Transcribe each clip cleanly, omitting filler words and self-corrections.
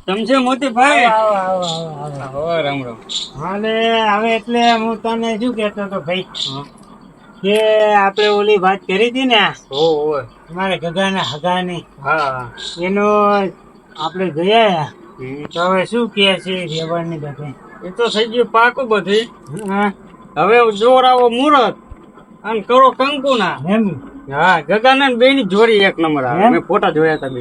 સમજે મોતીભાઈ? રામ રામ. હાલે હવે એટલે હું તને શું કેતો હતો ભાઈ કે આપણે ઓલી વાત કરી હતી ને મારે ગગાના હગાની, એનો આપણે ગયા તો હવે શું કે છે વ્યવહારની બધે? એ તો થઈ ગયું પાકું બધી. હવે જોરાવો મુહૂર્ત અને કરો કંકુના. એમ? હા, ગગાના બે ની જોડી એક નંબર આવે. મેં ફોટા જોયા હતા બે.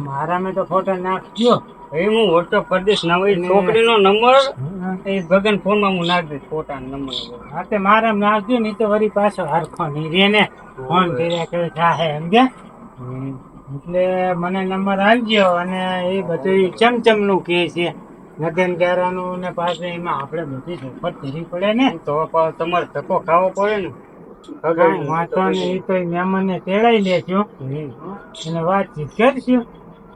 મારા મેં તો ફોટો નાખજો. એ હું વોટ્સઅપ કરી દઈશ. નવી છોકરીનો નંબર એ ગગન ફોન માં હું નાખ દઈશ ફોટા નંબર. હા તે મારા નાખજો નહીં તો વળી પાછો હરખો નહીં રે ને ફોન કર્યા કરે થાય સમજ્યા? એટલે મને નંબર આપજો અને એ બધું ચમચમ નું કે છે લગન ગારાનું ને પાછું એમાં આપણે બધી સફર કરવી પડે ને, તો તમારે ધક્કો ખાવો પડે ને. કાંઈ વાંચો ને એ તો મહેમાનને તેડાઈ લેજો અને વાતચીત કરશું.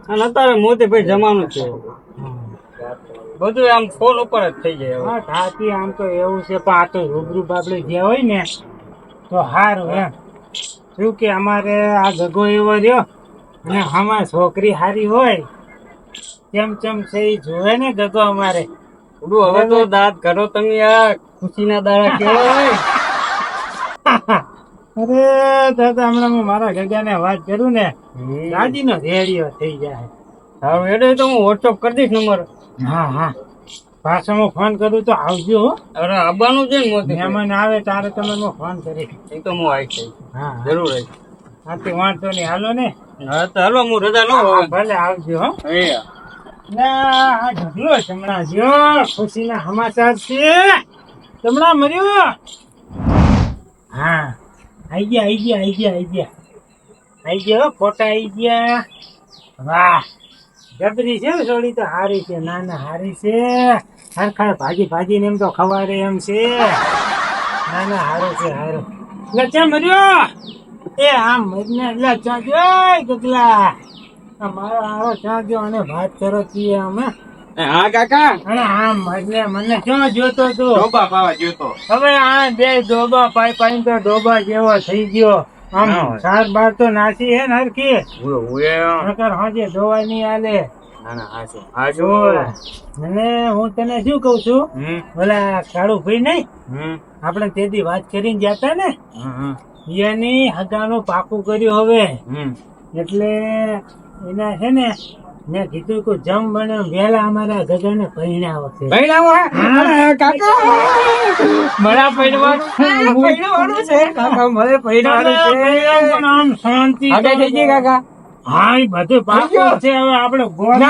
અને અત્યારે મોતીભાઈ જમાનું છે, બધું આમ ફોન ઉપર જ થઈ જાય. હા થાતી આમ તો એવું છે પણ આ તો રૂબરૂ બાબડે જ્યાં હોય ને તો સારું એમ. શું કે અમારે આ ગગો એવો રહ્યો અને આમાં છોકરી સારી હોય ચમ છે એ જોવે ને ગગો અમારે. હવે તો દાંત કરો તમે, આ ખુશીના દાડા કેવાય. અરે દાદા હમણાં હું મારા ગગાને વાત કરું ને દાદીનો રેડિયો થઈ જાય. સારું એટલે તો હું વોટ્સઅપ કરી દઈશ નંબર. હા પાછો હું ફોન કરું તો આવજો. અરે આવવાનું છે ને મોતી, મહેમાન આવે તારે તમે હું ફોન કરીશ. એ તો હું આવી. હા જરૂર આવી. હા તે વાંધો નહીં, હાલો ને. હા તો હાલો, હું રજા લઉં. ભલે આવજો. હો એ ના ઢગલો હમણાં જો ખુશીના સમાચાર છે. હમણાં મર્યો. હા આઈ ગયા ફોટા આઈ ગયા. વાહ જબરી છે થોડી તો હારી છે. ના હારી છે. ખરખર ભાજી ને એમ તો ખવારે એમ છે. ના હારું છે હારું. એટલે ચા મર્યો એ આમ મરીને એટલે ચાજો ગગલા મારો આવો ચાજો અને વાત કરો છીએ અમે. હા કાકા. અને આમ મરીને મને ક્યાં જોતો તું? ડોબા પાવા જોતો. હવે આ બે ડોબા પાઈ તો ડોબા જેવો થઈ ગયો. આમ સાર બાર તો નાસી હે ને હરખી. નકર હાજે દોવા નહીં આલે. અને હું તને શું કઉ છું, ઓલા કાળુ ભાઈ નહીં આપણે તેથી વાત કરીને જતા ને એની હગાનું પાકું કર્યું હવે. એટલે એના છે ને મેં કીધું કે જમ બને વહેલા અમારા ગગનને પહેણાવો છે. આમ શાંતિ હા એ બધું પાકું છે. હવે આપડે ગોળ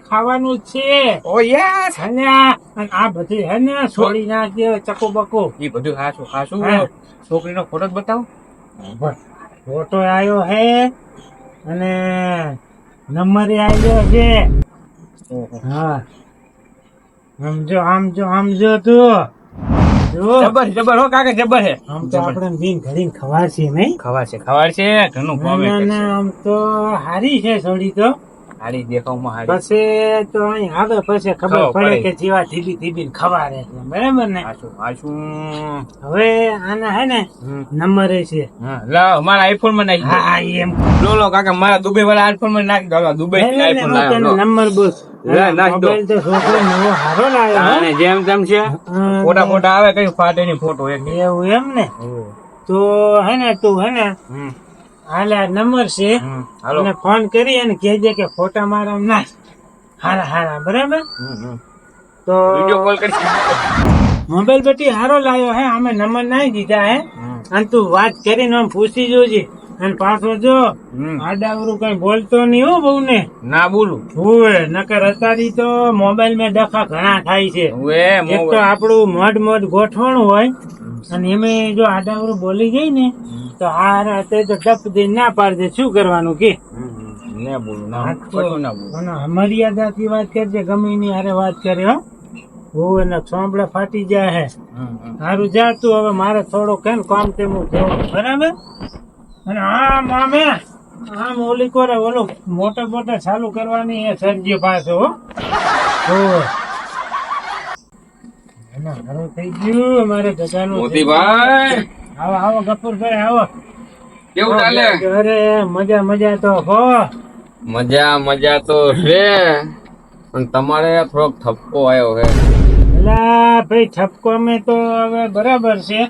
ખાવાનું છે અને આ બધું હે ને છોડી નાખજે ચકો બકો. એ બધું હાચું છોકરીનો ફોટો જ બતાવો. ફોટો આવ્યો હે અને નંબર આવ્યો છે. હા સમજો તું. જબર હો કાકા, જબર હે. આમ તો આપણે દિન ઘડીને ખવાડશે નહીં? ખવાડશે ઘણું ભાવે. આમ તો હારી છે થોડી તો હારી દેખાવમાં હારી. પછી તો અહીં આવે પછી ખબર પડે કે જીવા ધીબી ખવાડે છે. બરાબર ને? હવે આના હે ને નંબર છે. લાવ મારા આઈફોન માં નાખી. હા એમ લો કાકા, મારા દુબઈ વાળા આઈફોન માં નાખી દો. દુબઈ આઈફોન નંબર બોસ નાખ દો. મોબાઈલ તો છોકરો નવો હારો લાવ્યો. જેમ તેમ છે ફોટા આવે કઈ ફાટે ની ફોટો એક. એવું એમ ને? તો હે ને તું હે ને હાલે આ નંબર છે અને ફોન કરી અને કહેજે કે ફોટા મારા નાખ હારા. બરાબર? તો વિડિયો કોલ કરી. મોબાઈલ બધી હારો લાવ્યો હે. અમે નંબર નાખી દીધા હે અને તું વાત કરીને આમ પૂછી જોજે. અને પાછો જો આડાવરું કઈ બોલતો નહીં હો બહુ ને. ના બોલું હોવે નકર અત્યારે તો મોબાઈલ માં ડખા ઘણા થાય છે. એક તો આપણું મઢ ગોઠવણ હોય અને એમાં જો આડાવરું બોલી ગઈ ને તો હાર અત્યારે તો ડપ દઈ ના પાડજે. શું કરવાનું કે મર્યાદાથી વાત કરજે. ગમે ની હારે વાત કરે હો. હોવે ને ચોંપડા ફાટી જાય હે. સારું જા તું. હવે મારે થોડું કેમ કામ તે હું જોઉં. બરાબર? અને આમ ઓલી કોરે ઓલું મોટા ચાલુ કરવાની એ સરજી પાછો. ના હારું થઈ ગયું અમારે ગજાનું. મોતીભાઈ આવો આવો ગફુરભાઈ આવો. કેવું ચાલે? અરે મજા મજા તો હો. મજા તો છે પણ તમારે થોડોક ઠપકો આવ્યો છે. એલા ભાઈ ઠપકો અમે તો હવે બરાબર છે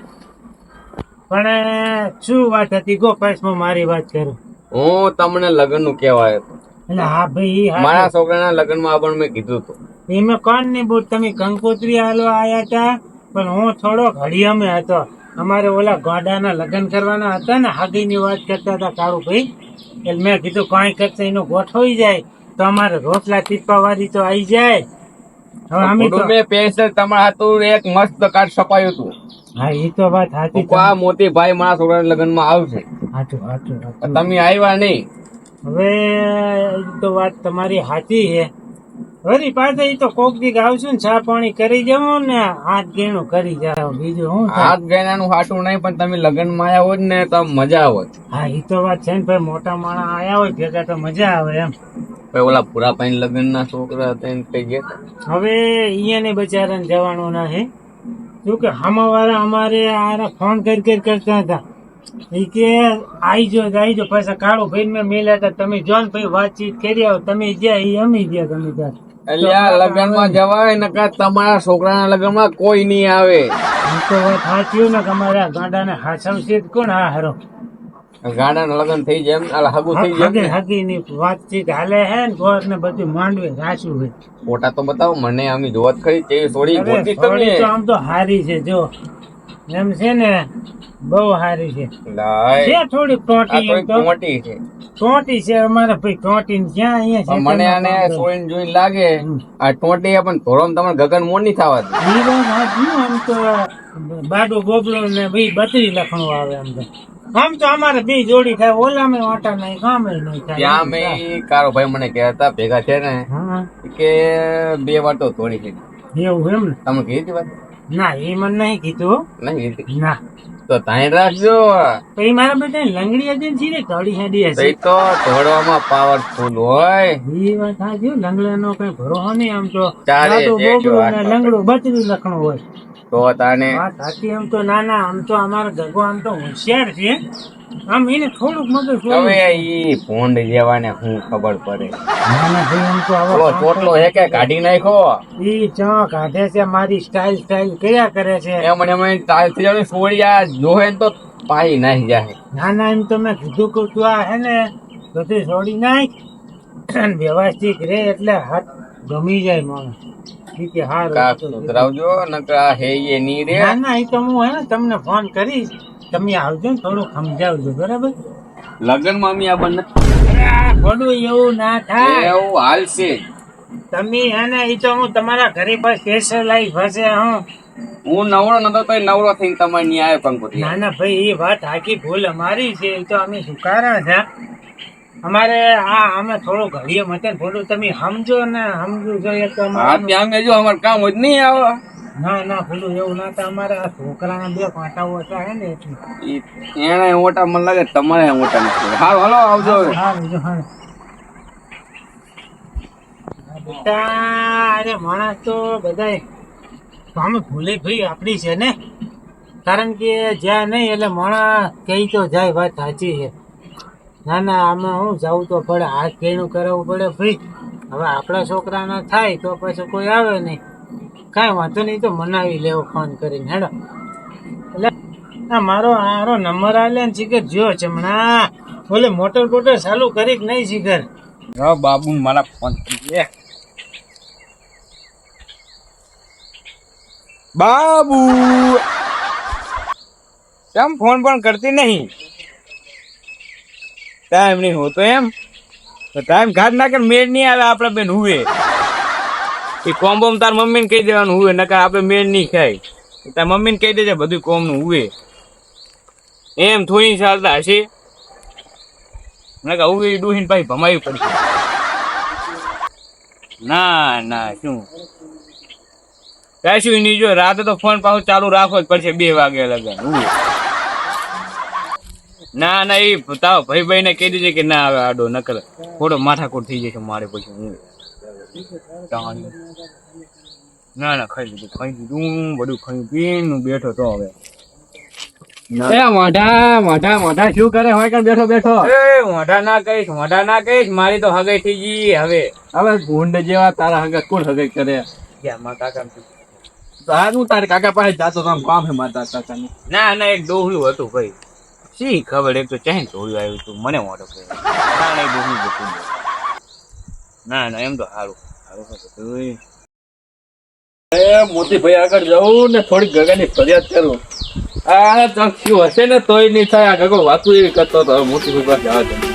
પણ શું વાત હતી ગો પાછમાં મારી વાત કરું. હું તમને લગ્ન નું કહેવાય એટલે હા ભાઈ મારા છોકરાના લગ્નમાં આપણને મેં કીધું હતું. એમાં કોણ ની બુટ તમે કંકોત્રી હાલવા આયા હતા પણ હું થોડો ઘડિયામે હતો. અમારે ઓલા ગોડાના લગ્ન કરવાના હતા ને હાગીની વાત કરતા હતા કાળુભાઈ. એટલે મેં કીધું કઈ કરતા એનું ગોઠવાઈ જાય તો અમારે રોટલા ટીપા વાળી તો આવી જાય. હવે અમે તો મેં સ્પેશિયલ તમારા હાથું એક મસ્ત કાર્ડ છપાયું હતું. હા એ તો વાત સાચી. આ મોતીભાઈ મારા છોકરાના લગ્નમાં આવશે. સાચું સાચું સાચું. તમે આવ્યા નહીં. હવે એ તો વાત તમારી સાચી છે. વળી પાછા એ તો કોક દી આવશું ને ચા પાણી કરી જવું ને હાથ ગેણું કરી જાવ બીજું હું થાય? હાથ ગયનાનું હાટું નહીં પણ તમે લગ્નમાં આવ્યા હોત ને તો મજા આવત. હા એ તો વાત છે ને ભાઈ મોટા માણસ આયા હોય ભેગા તો મજા આવે એમ. ભાઈ ઓલા પૂરા પાણી લગ્ન ના છોકરા હતા એને કઈ ગયા. હવે અહીંયા બચારાને જવાનું ના છે શું કે હામાવાળા અમારે આ ફોન કરી કરતા હતા એ કે આઈજો પાછા કાળું ભાઈ મેં મેલ્યા હતા તમે જો ને ભાઈ વાતચીત કરી આવો તમે જ્યાં એ અમે ગયા તમે ત્યાં. એટલે આ લગ્ન માં જવાય નકર તમારા છોકરાના લગ્ન માં કોઈ નહીં આવે. એ તો વાત સાચી ને કે અમારા ગાડાને હાચવશે જ કોણ? હા હારો ગાડાના લગ્ન થઈ જાય એમ હગું થઈ જાય. હગી ની વાતચીત હાલે હે ને ઘર ને બધું માંડવે રાખ્યું હોય. ફોટા તો બતાવો મને અમે જોત ખરી તે સોડી ગોતી તમે. થોડી તો આમ તો હારી છે જો એમ છે ને બહુ હારી છે. લાય છે થોડી આ ટોટી એમ તો થોડી મોટી છે. ટોટી છે અમારા ભાઈ ટોટી ને ક્યાં અહીંયા પણ મને આને સોઈને જોઈને લાગે આ ટોટી પણ ધોરમ તમારે ગગન મોર નહીં થવા દે. આમ તો બાડો બોબલો ને ભાઈ 32 લખણું આવે આમ તો અમારે બે જોડી થાય ઓલામાં વાટા નહીં ગામે નહીં થાય. ત્યાં મેં કારો ભાઈ મને કહેતા ભેગા છે ને હા કે 2 વાર તો ધોરી છે. એવું એમ ને? તમે કીધી વાત ના એ મને નહીં કીધું. નહીં કીધી ના તો તાઈ રાખજો. તો એ મારા બેટા લંગડી હતી ને સીધે ધોળી હેડી તો હશે. ઈ તો ધોડવામાં પાવરફુલ હોય. એ વાત સાચી લંગડાનો કઈ ભરોસો નહીં આમ તો ચાલે, બાડો જેજો બોબલો ને હાથ લંગડું 32 લખણું હોય. તો તાને વાત સાચી આમ તો ના આમ તો અમારો ગગો આમ તો હોશિયાર છે આમ એને થોડુંક મગજ હોય. હવે ઈ ભોંડ જેવાને હું ખબર પડે. ના ભાઈ આમ તો ઓલો આવા ચોટલો હે કે કાઢી નાખો ઈ ચા કાઢે છે મારી સ્ટાઇલ કર્યા કરે છે. એમ તાલ થી જાણે સોડિયા જોહે ને તો પાઈ નાખી જાય. ના એમ તો મેં કીધું કે તું આ હે ને બધું છોડી નાખ અને વ્યવસ્થિત રે એટલે હાથ ગમી જાય માણસ. ઈ કે હારું. કાક સુધરાવજો નકર આ હે એ ની રે. ના એ તો હું હે ને તમને ફોન કરીશ તમે આવજો ને થોડું સમજાવજો બરાબર. લગન માં અમે આ બંને થોડું એવું ના થાય એવું હાલશે. તમે હે ને એ તો હું તમારા ઘરે પર સ્પેશિયલ આવી ફસે હું નવરો નતો તો નવરો થઈને તમારે ની આવ્યો કંકોત્રી. ના ભાઈ એ વાત આખી ભૂલ અમારી છે એ તો અમે સ્વીકારા છે. અમારે અમે થોડું ઘડીએ મતે થોડું તમે સમજો ને સમજવું જોઈએ તો હા ત્યાં મેં જો અમારે કામ જ નહીં આવે. ના ભૂલું એવું ના થાય. અમારે આ છોકરાના 2 કાંટાઓ હતા હે ને એટલે એને ઓટા મને લાગે તમારે ઓટા નથી. હાલો હાલો આવજો હવે. બેટા અરે માણસ તો બધાય અમે ભૂલે ભાઈ આપડી છે ને કારણ કે જ્યાં નહીં એટલે માણસ કઈ તો જાય વાત સાચી છે. ના આમાં હું જવું તો પડે હાથ કેણું કરાવવું પડે ભાઈ. હવે આપણા છોકરાના થાય તો પછી કોઈ આવે નહીં કાંઈ વાંધો નહીં તો મનાવી લેવો ફોન કરીને હેડો. એટલે મારો આરો નંબર આલે ને શીખર જ્યો છે હમણાં બોલે મોટર ચાલુ કરી કે નહીં શીખર? હા બાબુ મારા ફોન બાબુ કેમ ફોન પણ કરતી નહીં? ટાઈમ નહીં હોતો એમ તો ટાઈમ ઘાટ નાખે મેળ નહીં આવે આપડે બેન હુવે. એ કોમ બોમ તાર મમ્મી ને કહી દેવાનું હુવે નકર આપડે મેળ નહીં ખાય. તાર મમ્મી ને કહી દેજે બધું કોમ નું હુવે એમ થોડી ચાલતા હશે નકર હુવે ડૂહીને પાછી ભમાવી પડશે. ના શું કશું નહીં. જો રાતે તો ફોન પાછો ચાલુ રાખવો જ પડશે 2 વાગે લગન હુવે. ના એ તાવ ભાઈ ને કહી દેજે કે ના આવે આડો નકર થોડો માથાકૂટ થઈ જશે મારે પછી હું ના ના ખાઈ લીધું બધું ખાઈ પીને બેઠો તો હવે એ મોઢા શું કરે હોય કે બેઠો બેઠો એ મોઢા ના કહીશ મારી તો હગાઈ થઈ ગઈ હવે હવે ગુંડ જેવા તારા હગત કોણ હગત કરે ક્યાં મારા કાકા સારું તારે કાકા પાસે જાતો તો આમ કામ હે માતા કાકાનું ના ના એક ડોહલું હતું ભાઈ શી ખબર એક તો ચાહે ડોહલું આવ્યું હતું મને મોઢો કહે ના ના ડોહલું જતું ના ના એમ તો સારું હતું એ મોતી ભાઈ આગળ જવું ને થોડીક ગગાની ફરિયાદ કરું આ ચક શું હશે ને તોય નહીં થાય આ ગગો વાતું એવી કરતો હતો મોતી ભાઈ પાસે જવા દે